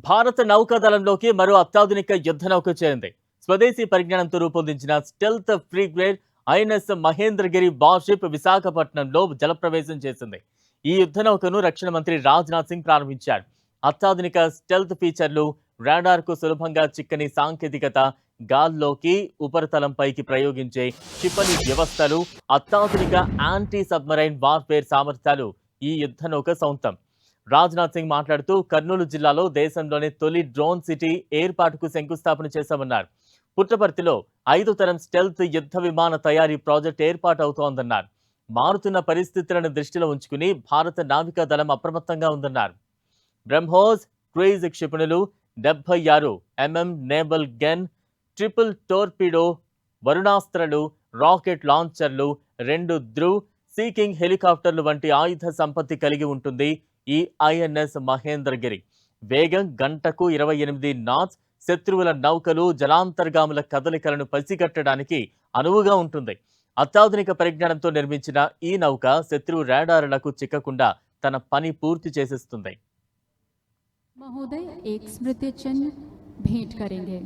భారత నౌకాదళంలోకి మరో అత్యాధునిక యుద్ధ నౌక చేరింది. స్వదేశీ పరిజ్ఞానంతో రూపొందించిన stealth frigate INS Mahendragiri worship విశాఖపట్నంలో జలప్రవేశం చేసింది. ఈ యుద్ధ నౌకను రక్షణ మంత్రి రాజ్నాథ్ సింగ్ ప్రారంభించారు. అత్యాధునిక స్టెల్త్ ఫీచర్లు, రాడార్ కు సులభంగా చిక్కని సాంకేతికత, గాల్లోకి ఉపరితలంపైకి ప్రయోగించే క్షిపణి వ్యవస్థలు, అత్యాధునిక యాంటీ సబ్మరైన్ వార్ఫేర్ సామర్థ్యాలు ఈ యుద్ధ నౌక సొంతం. రాజ్నాథ్ సింగ్ మాట్లాడుతూ కర్నూలు జిల్లాలో దేశంలోనే తొలి డ్రోన్ సిటీ ఏర్పాటుకు శంకుస్థాపన చేశామన్నారు. పుట్టపర్తిలో 5వ తరం స్టెల్త్ యుద్ధ విమాన తయారీ ప్రాజెక్ట్ ఏర్పాటు అవుతోందన్నారు. మారుతున్న పరిస్థితులను దృష్టిలో ఉంచుకుని భారత నావికా దళం అప్రమత్తంగా ఉందన్నారు. బ్రహ్మోస్ క్రూయిజ్ క్షిపణులు, 76 నేవల్ గన్, ట్రిపుల్ టోర్పిడో, వరుణాస్త్రలు, రాకెట్ లాంచర్లు, 2 ధ్రువ్ సీకింగ్ హెలికాప్టర్లు వంటి ఆయుధ సంపత్తి కలిగి ఉంటుంది ఈ ఐఎన్ఎస్ మహేంద్రగిరి. వేగం గంటకు 28 నాట్స్, శత్రువుల నౌకలు, జలాంతర్గాముల కదలికలను పసిగట్టడానికి అనువుగా ఉంటుంది. అత్యాధునిక పరిజ్ఞానంతో నిర్మించిన ఈ నౌక శత్రువు రాడార్లకు చిక్కకుండా తన పని పూర్తి చేసేస్తుంది. महोदय एक स्मृति चिन्ह भेंट करेंगे।